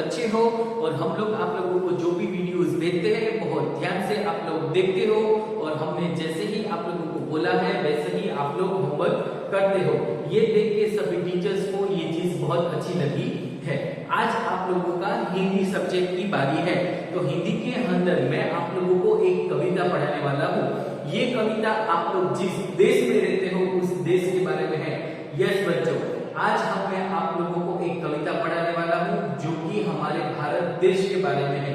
अच्छे हो और हम लोग आप लोगों को जो भी वीडियोस भेजते हैं बहुत ध्यान से आप लोग देखते हो और हमने जैसे ही आप लोगों को बोला है वैसे ही आप लोग होमवर्क करते हो। ये देख के सभी टीचर्स को ये चीज बहुत अच्छी लगी है। आज आप लोगों का हिंदी सब्जेक्ट की बारी है, तो हिंदी के अंदर मैं आप लोगों को एक कविता पढ़ाने वाला हूँ। ये कविता आप लोग जिस देश में रहते हो उस देश के बारे में है। यस बच्चों, आज मैं आप लोगों को एक कविता पढ़ाने वाला हूँ जो कि हमारे भारत देश के बारे में है।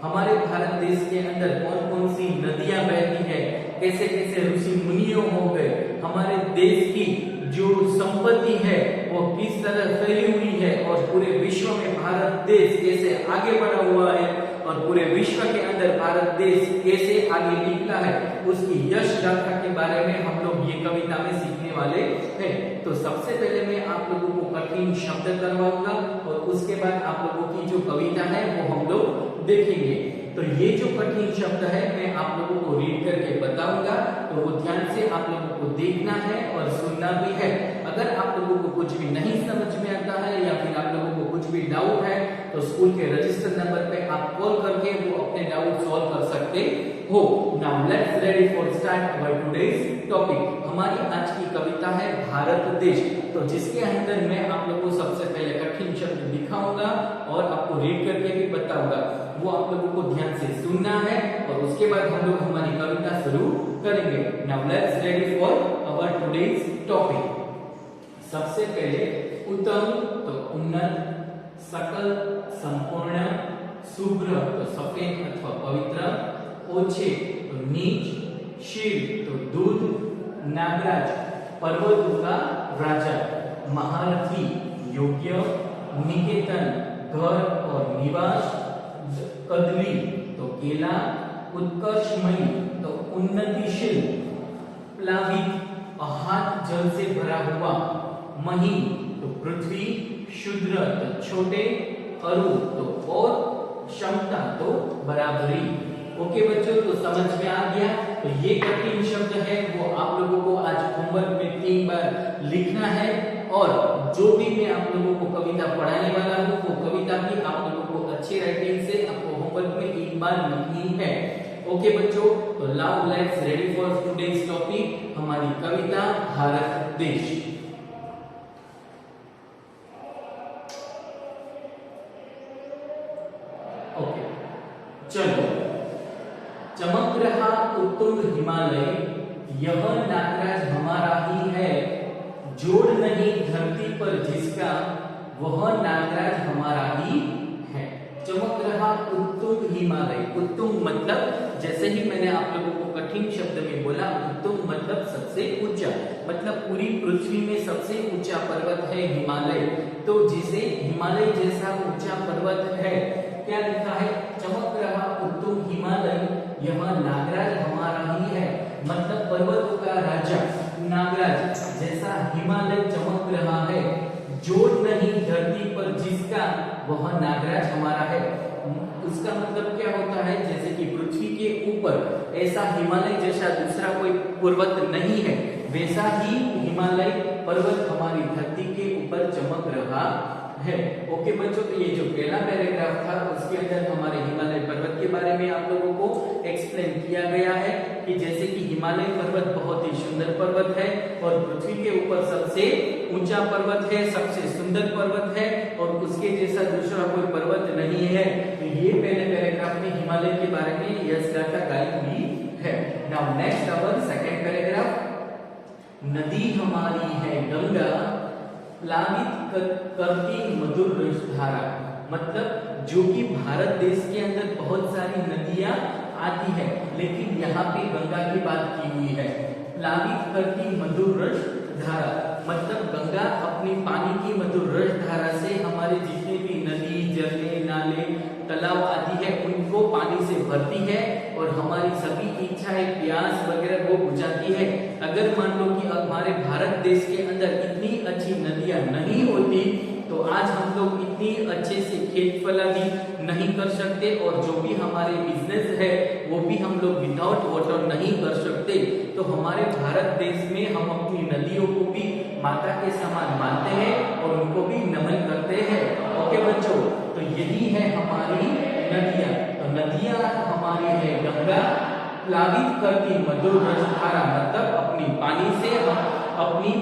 हमारे भारत देश के अंदर कौन कौन सी नदियां बहती है, कैसे कैसे ऋषि मुनियों हो गए, हमारे देश की जो संपत्ति है वो किस तरह फैली हुई है और पूरे विश्व में भारत देश कैसे आगे बढ़ा हुआ है और पूरे विश्व के अंदर भारत देश कैसे आगे निकला है, उसकी यश गाथा के बारे में हम लोग ये कविता में सीखने वाले हैं। तो सबसे पहले मैं आप लोगों को कठिन शब्द करवाऊंगा और उसके बाद आप लोगों की जो कविता है वो हम लोग देखेंगे। तो ये जो कठिन शब्द है मैं आप लोगों को रीड करके बताऊंगा, तो वो ध्यान से आप लोगों को देखना है और सुनना भी है। अगर आप लोगों को कुछ भी नहीं समझ में आता है या फिर आप लोगों को कुछ भी डाउट है तो स्कूल के रजिस्टर नंबर पे आप कॉल करके वो अपने डाउट सॉल्व कर सकते हो। Now let's ready for start our today's topic. हमारी आज की कविता है भारत देश, तो जिसके अंदर मैं आप लोगों को सबसे पहले कठिन शब्द दिखाऊंगा और आपको रीड करके भी बताऊंगा। वो आप लोगों को ध्यान से सुनना है और उसके बाद हम लोग हमारी कविता शुरू करेंगे। Now let's ready for our today's topic. सबसे पहले उत्तम तो उन्नत, सकल संपूर्ण, शुभ्र तो सफेद अथवा पवित्र, ओछे तो नीच, शील तो दूध, नागराज पर्वतों का राजा, महारथी योग्य, निकेतन घर और निवास, कदली तो केला, उत्कर्षमयी तो उन्नतिशील, प्लावित हाथ जल से भरा हुआ, मही तो पृथ्वी, शूद्र तो छोटे, अरु तो और, क्षमता तो बराबरी। ओके बच्चों, तो समझ में आ गया। तो ये कठिन शब्द है वो आप लोगों को आज होमवर्क में 3 बार लिखना है और जो भी मैं आप लोगों को कविता पढ़ाने वाला हूँ वो कविता भी आप लोगों को अच्छी राइटिंग से आपको होमवर्क में 1 बार लिखनी है। ओके बच्चों, तो now let's ready for today's topic, हमारी कविता भारत देश। ओके चलो। चमक रहा उत्तुंग हिमालय, यह नागराज हमारा ही है, जोड़ नहीं धरती पर जिसका, वह नागराज हमारा ही है। चमक रहा उत्तुंग हिमालय, उत्तुंग मतलब जैसे ही मैंने आप लोगों को कठिन शब्द में बोला, उत्तुंग मतलब सबसे ऊंचा, मतलब पूरी पृथ्वी में सबसे ऊंचा पर्वत है हिमालय। तो जिसे हिमालय जैसा ऊंचा पर्वत है, क्या लिखा है, चमक रहा उत्तुंग हिमालय, यह नागराज हमारा ही है, मतलब पर्वतों का राजा नागराज जैसा हिमालय चमक रहा है, जोड़ नहीं धरती पर जिसका, वह नागराज हमारा है। उसका मतलब क्या होता है, जैसे कि पृथ्वी के ऊपर ऐसा हिमालय जैसा दूसरा कोई पर्वत नहीं है, वैसा ही हिमालय पर्वत हमारी धरती के ऊपर चमक रहा है। ओके बच्चों, तो ये जो पहला पैराग्राफ था उसके अंदर हमारे हिमालय पर्वत के बारे में आप लोगों को एक्सप्लेन किया गया है कि जैसे कि हिमालय पर्वत बहुत ही सुंदर पर्वत है और पृथ्वी के ऊपर सबसे ऊंचा पर्वत है, सबसे सुंदर पर्वत है और उसके जैसा दूसरा कोई पर्वत नहीं है। तो ये पहले पैराग्राफ में हिमालय के बारे में यश गाथा गाई हुई है। नाउ नेक्स्ट अवर सेकंड पैराग्राफ। नदी हमारी है गंगा, प्लावित करती मधुर रस धारा, मतलब जो कि भारत देश के अंदर बहुत सारी नदियां आती है लेकिन यहाँ पे गंगा की बात की हुई है। प्लावित करती मधुर रस धारा, मतलब गंगा अपनी पानी की मधुर रस धारा से हमारे जितने भी नदी, झरने, नाले, तालाब आदि है उनको पानी से भरती है और हमारी सभी इच्छाएं, प्यास वगैरह वो बुझाती है। अगर मान लो कि हमारे भारत देश के अंदर इतनी अच्छी नदियां नहीं होती तो आज हम लोग इतनी अच्छे से खेत फलानी नहीं कर सकते और जो भी हमारे बिजनेस है वो भी हम लोग विदाउट वाटर नहीं कर सकते। तो हमारे भारत देश में हम अपनी नदियों को भी माता के समान मानते हैं और उनको भी नमन करते हैं। ओके बच्चों, तो यही है हमारी नदियां। तो नदियां हमारी है गंगा, प्लावित करती मधुर रस धारा, मतलब अपनी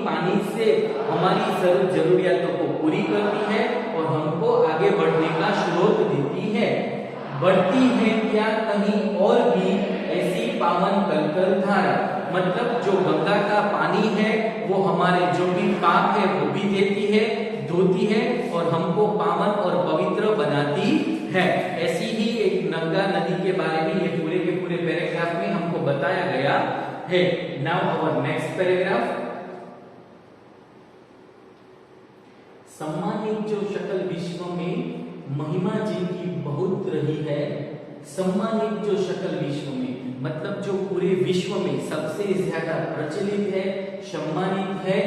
पानी से हमारी जरूरियातों को पूरी करती है और हमको आगे बढ़ने का स्रोत देती है। बढ़ती है क्या कहीं और भी ऐसी पावन कलकल धारा, मतलब जो गंगा का पानी है वो हमारे जो भी पाप है वो भी देती है, धोती है और हमको पावन और पवित्र बनाती है। ऐसी ही एक गंगा नदी के बारे में ये पूरे के पूरे पैराग्राफ में हमको बताया गया है। Now our next paragraph. सम्मानित जो सकल विश्व में महिमा जिनकी बहुत रही है, सम्मानित जो सकल विश्व में मतलब जो पूरे विश्व में सबसे ज्यादा प्रचलित है, सम्मानित है,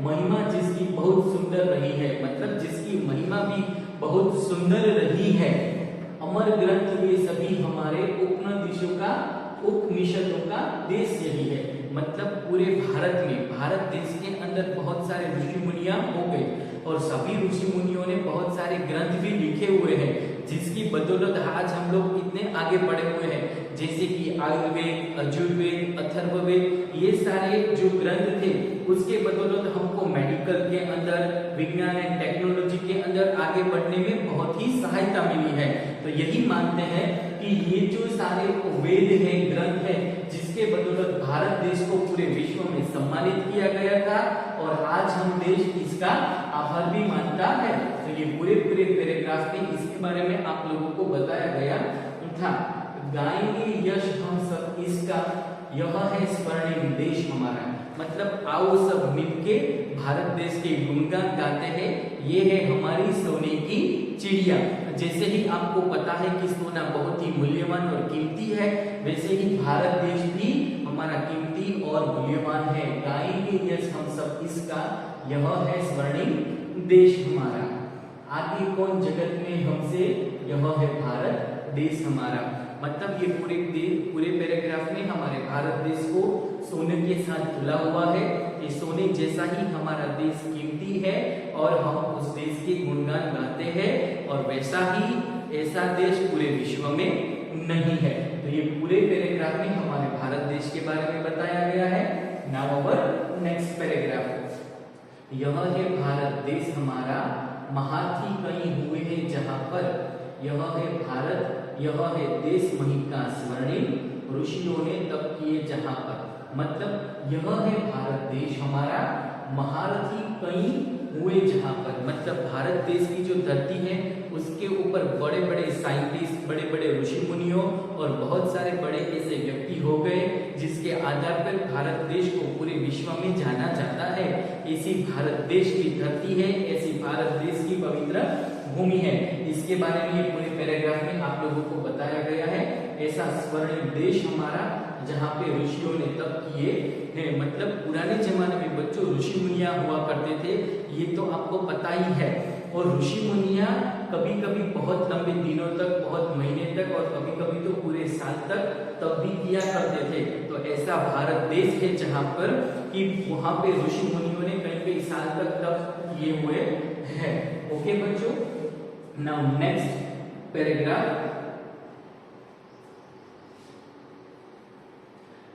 महिमा जिसकी बहुत सुंदर रही है, मतलब जिसकी महिमा भी बहुत सुंदर रही है। अमर ग्रंथ वे सभी हमारे उपनिषदों का देश यही है, मतलब पूरे भारत देश के अंदर बहुत सारे ऋषि मुनियां हो गए और सभी ऋषि मुनियों ने बहुत सारे ग्रंथ भी लिखे हुए हैं, जिसकी बदौलत आज हम लोग इतने आगे बढ़े हुए हैं। जैसे कि आयुर्वेद, यजुर्वेद, अथर्ववेद, ये सारे जो ग्रंथ थे उसके बदौलत हमको मेडिकल के अंदर, विज्ञान एंड टेक्नोलॉजी के अंदर आगे बढ़ने में बहुत ही सहायता मिली है। तो यही मानते हैं कि ये जो सारे वेद हैं, ग्रंथ हैं, जिसके बदौलत भारत देश को पूरे विश्व में सम्मानित किया गया था और आज हम देश इसका आभार भी मानता है। तो ये पूरे पैराग्राफ में इसके बारे में आप लोगों को बताया गया था। गाएंगे यश हम सब इसका, यह है स्वर्णिम देश हमारा, मतलब आओ सब मिलके भारत देश के गुणगान गाते हैं। ये है हमारी सोने की चिड़िया। जैसे ही आपको पता है कि सोना बहुत ही मूल्यवान और कीमती है, वैसे ही भारत देश भी हमारा कीमती और मूल्यवान है। गाएंगे यश हम सब इसका, यह है स्वर्णिम देश हमारा। आगे कौन जगत में हमसे, यह है भारत देश हमारा। मतलब ये पूरे पैराग्राफ में हमारे भारत देश को सोने के साथ जुड़ा हुआ है। ये सोने जैसा ही हमारा देश कीमती है और हम उस देश के गुणगान गाते हैं और वैसा ही ऐसा देश पूरे विश्व में नहीं है। तो ये पूरे पैराग्राफ में हमारे भारत देश के बारे में बताया गया है। Now our next paragraph. यह है भारत देश हमारा, महारथी कई हुए हैं जहां पर, यह है भारत, यह है देश मही का स्वर्णिम, ऋषियों ने तप किए जहां पर, मतलब यह है भारत देश हमारा, महारथी कई हुए जहां पर, मतलब भारत देश की जो धरती है उसके ऊपर बड़े बड़े साइंटिस्ट, बड़े बड़े ऋषि मुनियों और बहुत सारे बड़े ऐसे व्यक्ति हो गए जिसके आधार पर भारत देश को पूरे विश्व में जाना जाता है। ऐसी भारत देश की धरती है, ऐसी भारत देश की पवित्र भूमि है। इसके बारे में ये पूरे पैराग्राफ में आप लोगों को बताया गया है। ऐसा स्वर्णिम देश हमारा जहाँ पे ऋषियों ने तप किए हैं, मतलब पुराने जमाने में बच्चों ऋषि मुनिया हुआ करते थे, ये तो आपको पता ही है। और ऋषि मुनिया कभी कभी बहुत लंबे दिनों तक, बहुत महीने तक और कभी कभी तो पूरे साल तक तप भी किया करते थे। तो ऐसा भारत देश है जहाँ पर कि वहाँ पे ऋषि मुनियों ने कई कई साल तक तप किए हुए हैं। ओके बच्चों, नाउ नेक्स्ट पैराग्राफ।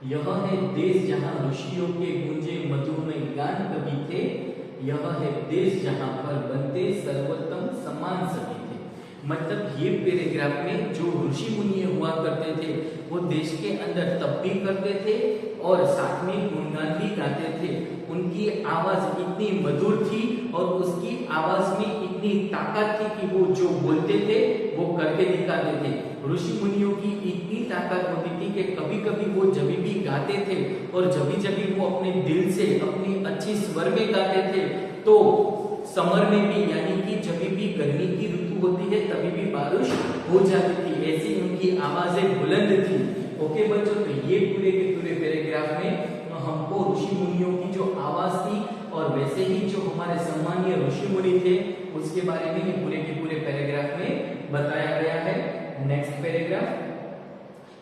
यह है देश जहां ऋषियों के गूंजे मधुमय गान कभी थे, यह है देश जहां पर बनते सर्वोत्तम सम्मान सभी थे। मतलब ये पैराग्राफ में जो ऋषि मुनि हुआ करते थे वो देश के अंदर तप भी करते थे और साथ में गुणगान भी गाते थे। उनकी आवाज इतनी मधुर थी और उसकी आवाज में इतनी ताकत थी कि वो जो बोलते थे वो करके दिखाते थे। ऋषि मुनियों की इतनी ताकत होती थी कि कभी कभी वो जब भी गाते थे और जब वो अपने दिल से अपनी अच्छी स्वर में गाते थे तो समर में भी, यानी कि जब भी गर्मी की ऋतु होती है तभी भी बारिश हो जाती थी, ऐसी उनकी आवाजें बुलंद थी। ओके बच्चों, तो ये पूरे के पूरे पैराग्राफ में हमको ऋषि मुनियों की जो आवाज थी और वैसे ही जो हमारे सम्मानीय ऋषि मुनि थे उसके बारे में पूरे के पूरे पैराग्राफ में बताया गया है। Next paragraph.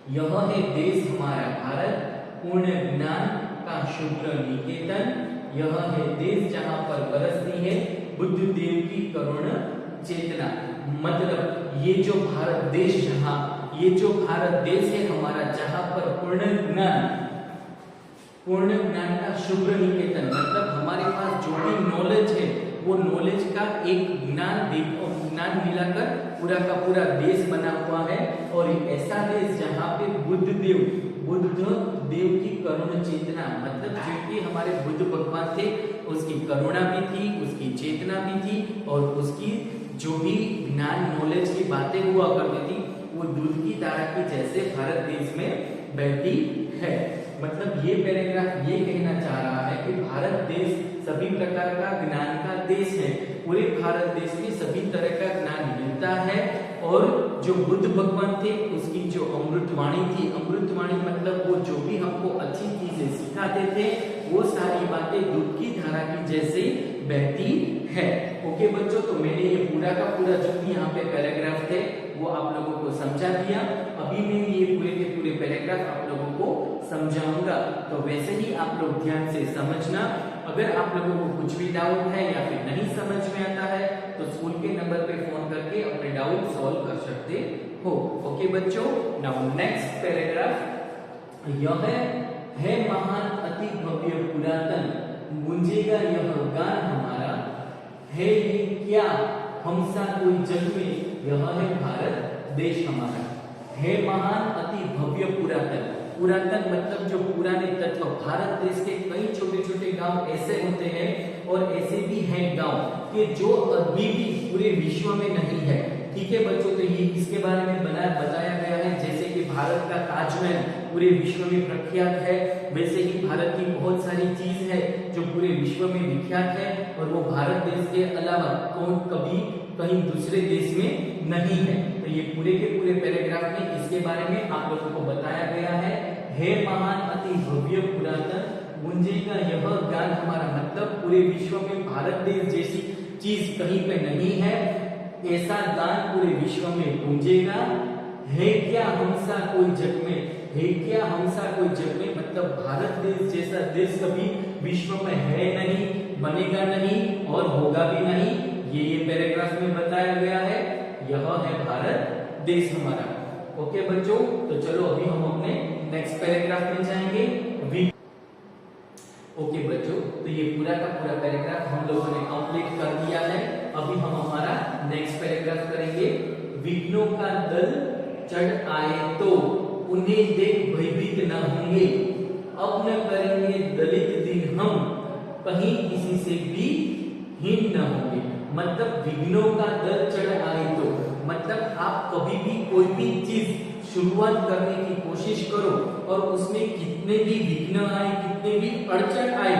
यह है देश हमारा भारत, पूर्ण ज्ञान का शुभ्र निकेतन, यह है देश जहां पर बरसती है बुद्ध देव की करुण चेतना। मतलब ये जो भारत देश ये जो भारत देश है हमारा, जहां पर पूर्ण ज्ञान का शुभ्र निकेतन, मतलब हमारे पास जो भी नॉलेज है वो नॉलेज का एक ज्ञान मिलाकर पूरा का पूरा देश बना हुआ है। और ऐसा देश जहाँ पे बुद्ध देव की करुण चेतना, मतलब जो कि हमारे बुद्ध भगवान थे उसकी करुणा भी थी, उसकी चेतना भी थी, और उसकी जो भी ज्ञान नॉलेज की बातें हुआ करती थी वो दूध की धारा की जैसे भारत देश में बहती है। मतलब ये पैराग्राफ ये कहना चाह रहा है कि भारत देश सभी प्रकार का ज्ञान का देश है। पूरे भारत देश में सभी तरह का ज्ञान मिलता है। और जो बुद्ध भगवान थे उसकी जो अमृतवाणी थी, अमृतवाणी मतलब वो जो भी हमको अच्छी चीजें सिखाते थे वो सारी बातें दूध की धारा की जैसे बहती है। ओके बच्चों, तो मैंने ये पूरा का पूरा जो भी यहाँ पे पैराग्राफ थे वो आप लोगों को समझा दिया। अभी मैं ये पूरे के पूरे पैराग्राफ आप लोगों को समझाऊंगा, तो वैसे ही आप लोग ध्यान से समझना। अगर आप लोगों को कुछ भी डाउट है या फिर नहीं समझ में आता है तो स्कूल के नंबर पे फोन करके अपने डाउट सॉल्व कर सकते हो। ओके बच्चों, नाउ नेक्स्ट पैराग्राफ यह है महान अति भव्य पुरातन, गूंजेगा यह गान हमारा, है ये क्या हमसा कोई जग में, यह है भारत देश हमारा। है महान अति भव्य पुरातन, पुरातन मतलब जो पुराने तत्व। भारत देश के कई छोटे छोटे गांव ऐसे होते हैं और ऐसे भी हैं गांव कि जो अभी भी पूरे विश्व में नहीं है। ठीक है बच्चों, तो ये इसके बारे में बताया गया है। जैसे कि भारत का ताजमहल पूरे विश्व में प्रख्यात है, वैसे ही भारत की बहुत सारी चीज है जो पूरे विश्व में विख्यात है और वो भारत देश के अलावा कभी कहीं दूसरे देश में नहीं है। तो ये पूरे के पूरे पैराग्राफ में इसके बारे में आप लोगों को बताया गया है महान अति भव्य पुरातन, गूंजेगा यह गान हमारा, मतलब पूरे विश्व में भारत देश जैसी चीज कहीं पे नहीं है, ऐसा गान पूरे विश्व में गूंजेगा। है क्या हमसा कोई जग में, है क्या हमसा कोई जग में, मतलब भारत देश जैसा देश कभी विश्व में है नहीं, बनेगा नहीं और होगा भी नहीं। ये पैराग्राफ में बताया गया है। यह है भारत देश हमारा। ओके बच्चों, तो चलो अभी हम अपने नेक्स्ट पैराग्राफ में जाएंगे। ओके बच्चों, तो ये पूरा का पूरा पैराग्राफ हम लोगों ने कंप्लीट कर दिया है। अभी हम हमारा नेक्स्ट पैराग्राफ करेंगे। विघ्नों का दल चढ़ आए तो उन्हें देख भयभीत न होंगे, अब न करेंगे दलित दिन हम, कहीं किसी से भी हीन न होंगे। मतलब विघ्नों का दल चढ़ आए तो मतलब आप कभी भी कोई भी चीज शुरुआत करने की कोशिश करो और उसमें कितने भी विघ्न आए, कितने भी अड़चन आए,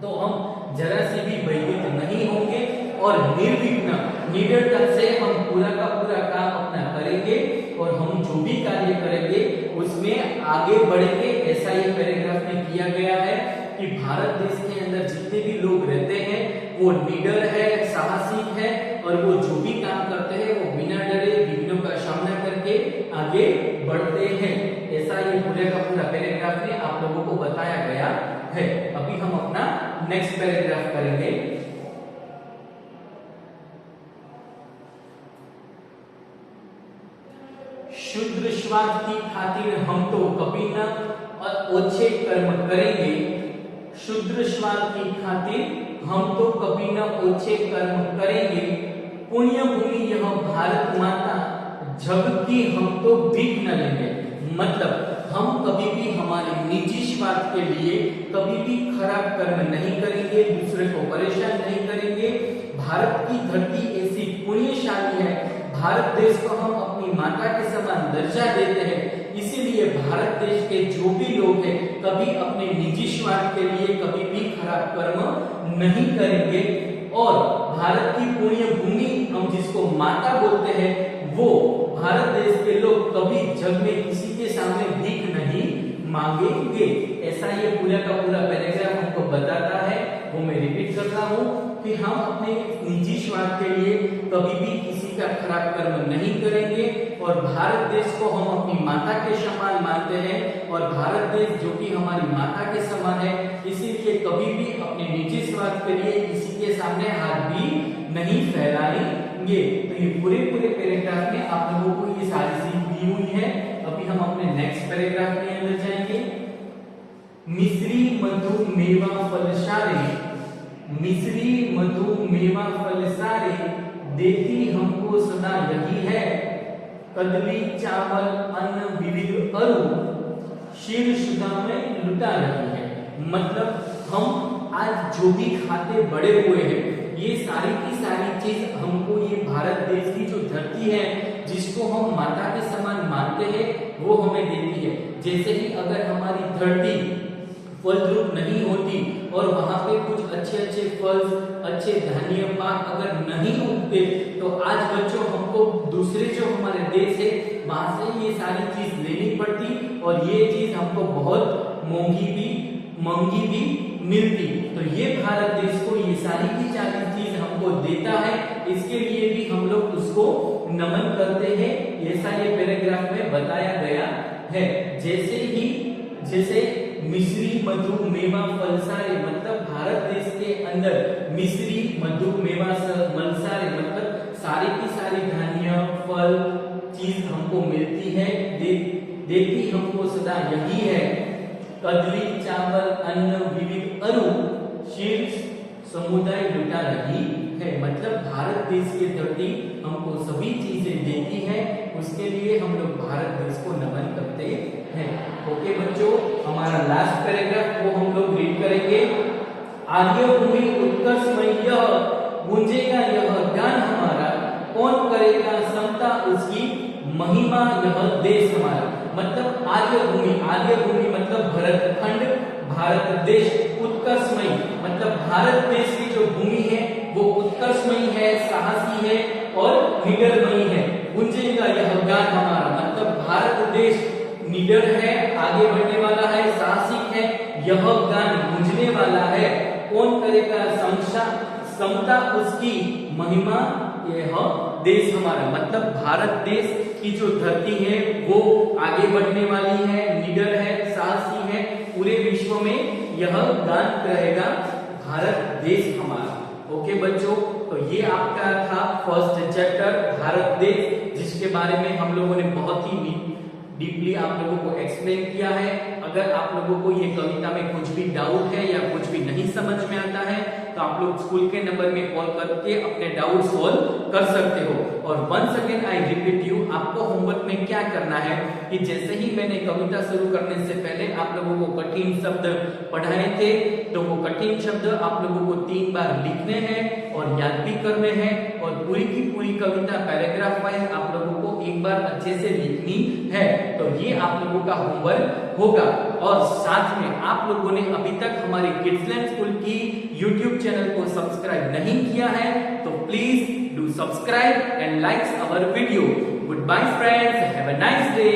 तो हम जरा से भी भयभीत नहीं होंगे और निर्विघ्न निडरता से हम पूरा का पूरा काम अपना करेंगे और हम जो भी कार्य करेंगे उसमें आगे बढ़ेंगे। ऐसा ये पैराग्राफ में किया गया है कि भारत देश के अंदर जितने भी लोग रहते हैं वो निडर है, साहसिक है और वो जो भी काम करते हैं वो बिना डरे विघ्नों का सामना करके आगे बढ़ते हैं। ऐसा ये पूरे का पूरा पैराग्राफ में आप लोगों को बताया गया है। अभी हम अपना नेक्स्ट पैराग्राफ करेंगे। शूद्र स्वार्थ की खातिर हम तो कभी न ओछे कर्म करेंगे, शूद्र स्वार्थ की खातिर हम तो कभी न ओछे कर्म करेंगे, पुण्य भूमि यह भारत माता, जग की हम तो भीख न लेंगे। मतलब हम कभी भी हमारे निजी स्वार्थ के लिए कभी भी खराब कर्म नहीं करेंगे, दूसरे को परेशान नहीं करेंगे। भारत की धरती ऐसी पुण्यशाली है, भारत देश को हम अपनी माता के समान दर्जा देते हैं, इसीलिए भारत देश के जो भी लोग हैं कभी अपने निजी स्वार्थ के लिए कभी भी खराब कर्म नहीं करेंगे। और भारत की पुण्य भूमि हम जिसको माता बोलते हैं वो भारत देश के लोग कभी जग में किसी के सामने भीख नहीं मांगेंगे। ऐसा ये पूरा का पूरा पैराग्राफ हमको बताता है। वो मैं रिपीट कर रहा हूँ कि हम अपने निजी स्वार्थ के लिए कभी भी किसी का खराब कर्म नहीं करेंगे और भारत देश को हम अपनी माता के समान मानते हैं और भारत देश जो कि हमारी माता के समान है, इसीलिए कभी भी अपने निजी स्वार्थ के लिए किसी के सामने हाथ भी नहीं फैलाएंगे। ये तो ये पूरे पैराग्राफ में आप लोगों को ये सारी चीज दी हुई है। अभी हम अपने नेक्स्ट पैराग्राफ के अंदर जाएंगे। मिश्री मधु मेवा फल सारे, मिश्री मधु मेवा फल सारे, देती हमको सदा यही है, कदली चावल अन्न विविध अरु, शीर सुधा में लुटा रही है। मतलब हम आज जो भी खाते बड़े हुए हैं, ये सारी की सारी चीज हमको ये भारत देश की जो धरती है, जिसको हम माता के समान मानते हैं, वो हमें देती है। जैसे कि अगर हमारी धरती फलद्रुप नहीं होती और वहां पे कुछ अच्छे फल, अच्छे धान्य पाक अगर नहीं उगते, तो आज बच्चों हमको दूसरे जो हमारे देश है वहां से ये सारी चीज लेनी पड़ती और ये चीज हमको बहुत महंगी भी मिलती। तो ये भारत देश को ये सारी की सारी चीज हमको देता है, इसके लिए भी हम लोग उसको नमन करते हैं। ऐसा ये पैराग्राफ में बताया गया है। जैसे मिश्री मधु मेवा फल सारे, मतलब भारत देश के अंदर मिश्री मधु मेवा फल सारे मतलब सारी की सारी धान्य फल चीज हमको मिलती है, देती हमको सदा यही है, कदली चावल अन्न विविध अरु, शीर्ष समुदाय लुटा रही है। मतलब भारत देश की धरती हमको सभी चीजें देती है, उसके लिए हम लोग भारत देश को नमन करते हैं। ओके बच्चों, हमारा लास्ट पैराग्राफ वो हम लोग रीड करेंगे। आर्य भूमि उत्कर्षमय गूंजेगा यह गान हमारा, कौन करेगा समता उसकी महिमा यह देश हमारा। मतलब आर्य भूमि मतलब भरतखंड, भारत देश, उत्कर्षमयी मतलब भारत देश की जो भूमि है वो उत्कर्षमयी है, साहसी है और निडरमयी है। गूंजेगा यह गान हमारा मतलब भारत देश निडर है, आगे बढ़ने वाला है, साहसिक है, यह गान गूंजने वाला है। कौन करेगा समता उसकी महिमा यह देश हमारा। मतलब भारत देश की जो धरती है वो आगे बढ़ने वाली है, निडर है, साहसी है, पूरे विश्व में यह गान कहेगा भारत देश हमारा। ओके बच्चों, तो ये आपका था फर्स्ट चैप्टर भारत देश, जिसके बारे में हम लोगों ने बहुत ही डीपली आप लोगों को एक्सप्लेन किया है। अगर आप लोगों को ये कविता में कुछ भी डाउट है या कुछ भी नहीं समझ में आता है, तो आप लोग स्कूल के नंबर में कॉल करके अपने डाउट सॉल्व कर सकते हो। और once again I repeat you, आपको होमवर्क में क्या करना है कि जैसे ही मैंने कविता शुरू करने से पहले आप लोगों को कठिन शब्द पढ़ाए थे, तो वो कठिन शब्द आप लोगों को 3 बार लिखने हैं और याद भी करने हैं, और पूरी की पूरी कविता पैराग्राफ वाइज आप लोगों को एक बार अच्छे से लिखनी है। तो ये आप लोगों का होमवर्क होगा। और साथ में आप लोगों ने अभी तक हमारे किड्सलैंड स्कूल की YouTube चैनल को सब्सक्राइब नहीं किया है, तो please do subscribe and like our video. Goodbye friends, have a nice day.